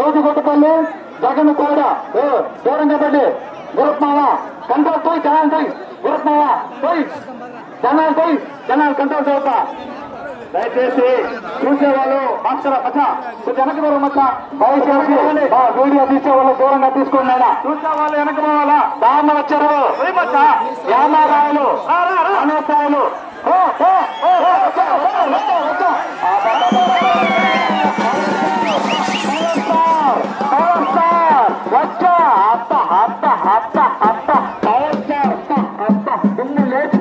రోజుగొట్టపల్లి జగన్ కూడా దూరంగా పడి గురత్మావా కంట్రోల్ పోయి జనాలు పోయి గురత్మావా పోయి జనాలు కంట్రోల్ చేస్తా. దయచేసి చూసేవాళ్ళు మాస్టర్ మచ్చా కొంచెం వెనక దూరం మచ్చా దయచేసి వీడియో తీసేవాళ్ళు దూరంగా తీసుకున్నాడా. చూసేవాళ్ళు వెనక పోవాలా. దామ వచ్చారు యామారాయలు అనేసాయలు వచ్చా అత్త అత్త అత్త అత్త అత్త దుమ్ము లేచి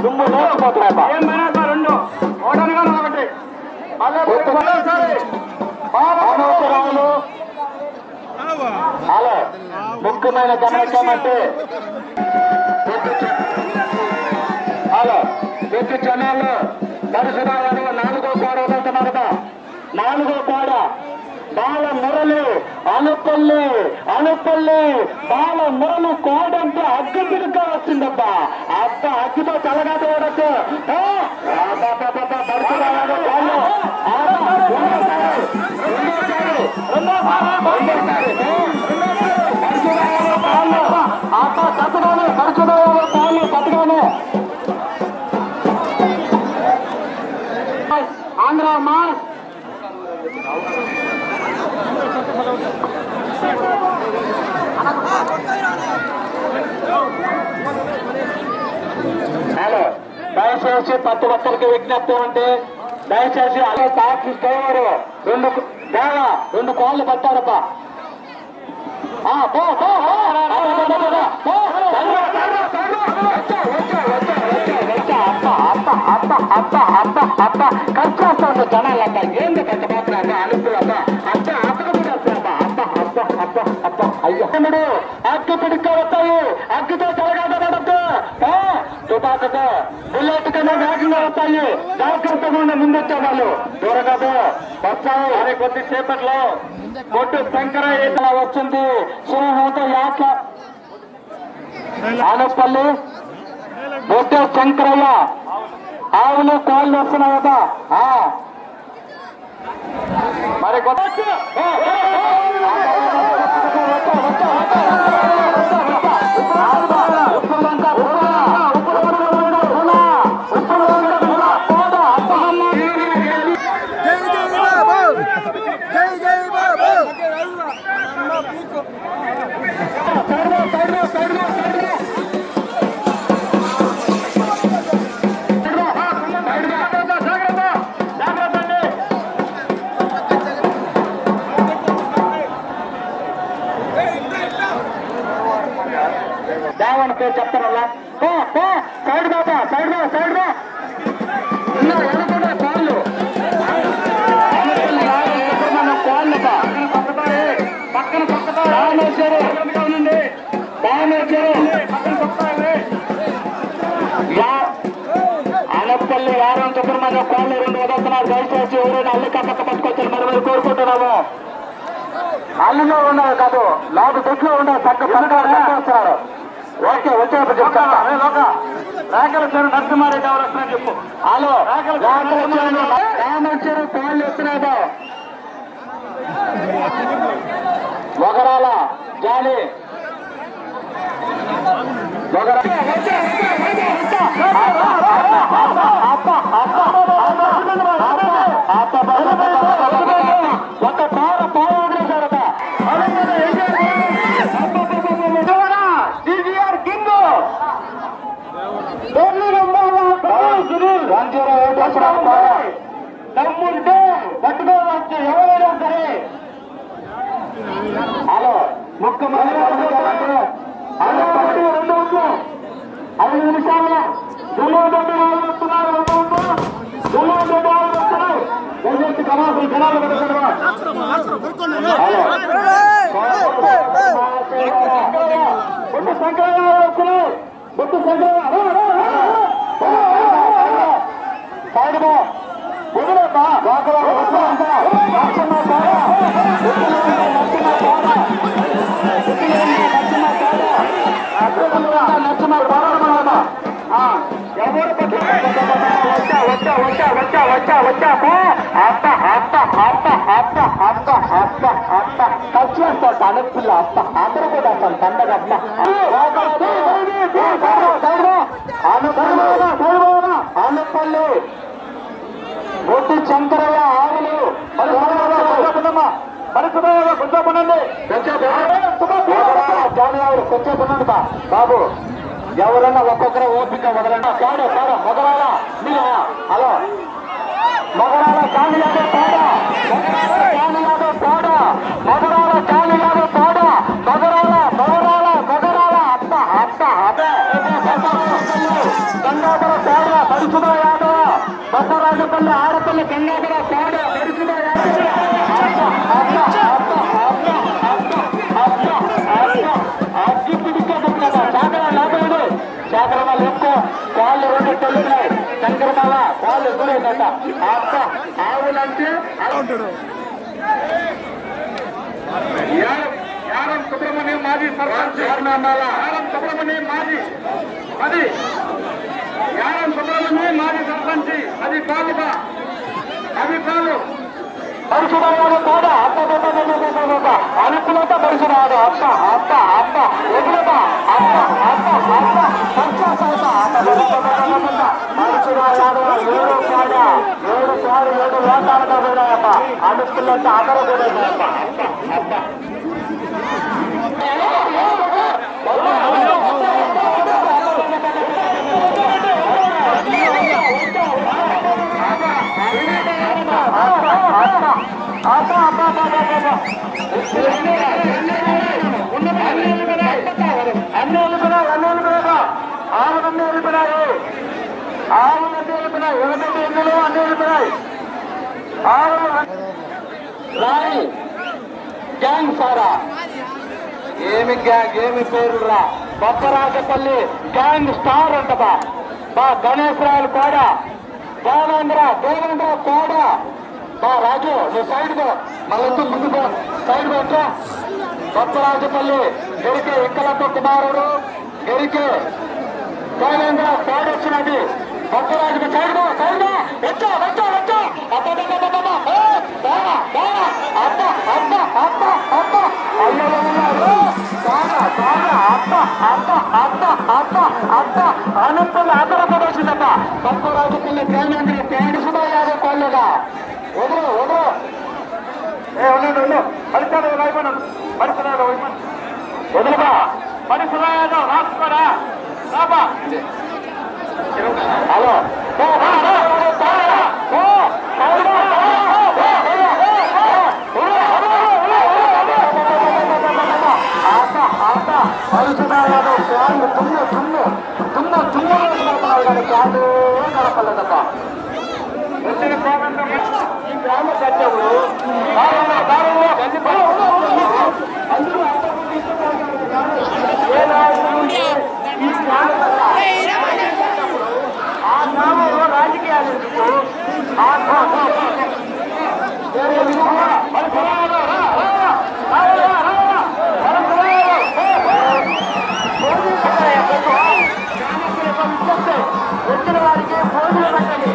దుమ్ము లేచిపోతున్నాయి. రెండు ఓటనిగా ఒకటి హలో ముఖ్యమైన గమనించామంటే హలో ప్రతి జనాల్లో దర్శనాలను 4వ కోడ వదులుతున్నారు. 4వ కోడ బాల మురళి అనుపల్లి బాల మురళి కోడ అంటే అగ్గి పిడుగ్గా వచ్చిందబ్బా. అబ్బా అగ్గితో తలగాట ఓడచ్చు. ఆంధ్ర మాస్ హలో దయచేసి ప్రతి ఒక్కరికి విజ్ఞప్తి ఏమంటే దయచేసి అలా టాక్సీ డ్రైవరు రెండు కాళ్ళు పట్టారబ్బా. ఖర్చేస్తాను జనాలబ్బా. ఏంది పెద్ద మాత్రం అనుకులబ్బా. అయ్యడు అగ్గి పిడిక్క వస్తాయి. అగ్గితో తలగాటపడద్దు. తుపాకుతో బుల్లెట్ కన్నా వేగంగా వస్తాయి. జాగ్రత్తగా ముందొచ్చే వాళ్ళు దూరగదు వస్తాయి. అరే కొద్దిసేపట్లో కొట్టు శంకరయ్య వచ్చింది. సింహంతో యాట్ల ఆనపల్లి బొట్టు శంకరయ్య ఆవులు కాళ్ళు వస్తున్నాయి కదా. మరి దేవన్ పేరు చెప్తారల్లా. సైడ్ బాబా సైడ్ గా కాళ్ళు పక్కన ఆనపల్లి యారం సుబ్రహ్మణ్య కాళ్ళు 2 వదులుతున్నారు. దయచేసి ఎవరైనా అల్లి పక్క పట్టుకొచ్చారు మరి కోరుకుంటున్నాము. అల్లులో ఉండవు కాదు లోపు దొడ్లో ఉండవు. వస్తున్నారు. ఓకే వచ్చేటప్పుడు చెప్తాను. రాకల చెరువు నరసింహారెడ్డి ఎవరు వస్తున్నారని చెప్పు. హలో రామచెరు కాళ్ళు వస్తున్నాడు. మొగరాల జాలి ఒక పావుసారట దమ్ముంటే పట్టుకోవచ్చు ఎవరైనా సరే. హలో ముఖ్యమంత్రి 5 నిమిషాల్లో వస్తున్నారు. దయచేసి కమాసులు జనాలు బుట్టు శంకరయ్య వస్తున్నాయి. బుట్టు శంకరయ్య అనపిల్ల అప్ప అందరూ కూడా అసలు పండగ ఆనపల్లి బొట్టి శంకరయ్య ఆవులు కొంచెండి కొంచెండి బాబు ఎవరన్నా ఒక్కొక్కరు ఓపిక వదలండి. కాడు కాడు మొదలాల మీరు హలో మొదలాల చాలు యాదవ్ పాడ చాలు యాదవ్ పాడ మొదలాల చాలు యాదవ్ పాడ మొదలాల మొదలాల మొదలాల అత్త అత్త అదే గంగాధర పాడ పరిశుభ యాదవ బసరాజపల్లి ఆడపల్లి గంగాధర పాడ పరిశుభ శాకరమాల ఎక్కువ కాళ్ళు రెండు తెలుగున్నాయి. శంకరమాల కాళ్ళు ఎదురైందట. ఆవులంటే యానం సుబ్రహ్మణ్యం మాజీ సర్పంచ్ యానం సుబ్రహ్మణ్యం మాజీ అది యానం సుబ్రహ్మణ్యం మాజీ సర్పంచ్ అది కాలుగా అది కాలు పరిశుభ్రాలు కూడా అనుకులంత పరిశుభ్రాలు అత్త అత్త అత్త ఎదురుత అత్త అత్త అత్త ఏడు కాడ 7 లోకాలతో పోయినాయప్ప. అనుకులంత అందరూ కూడా గ్యాంగ్ సారా ఏమి గ్యాంగ్ ఏమి పేరురా బొప్పరాజపల్లి గ్యాంగ్ స్టార్ అంటదా బా గణేష్ రాయలు కోడ దేవేంద్ర కోడ బా రాజు నువ్వు సైడ్గా మళ్ళీ ముందుకు సైడ్ పెట్టా బొప్పరాజపల్లి గెరికే ఇక్కలతో కుమారుడు గెరికే దేవేంద్ర కోడ వచ్చినది బొప్పరాజుకు సైడ్గా సైడ్గా వచ్చా వచ్చా వచ్చా అనంతరం ఆదరణ వచ్చిందట బొప్పరాజపల్లి దేవేంద్ర కోడ యాదవ్ కోళ్ళగా వదరు వదరు ఉండు పరిసరాలు అయిపోయినాను పరిసరాలు వదులుగా పరిసరాలు రాసుకోరా రాబా హలో పరిసరాలు తుమ్ము తుమ్ము తుమ్ము తుమ్ము కానీ కాదు నడపలేదప్ప వచ్చిన ఈ గ్రామ సత్యములు ఆ గ్రామంలో రాజకీయాలు వచ్చిన వారికి భోజనం పెట్టండి.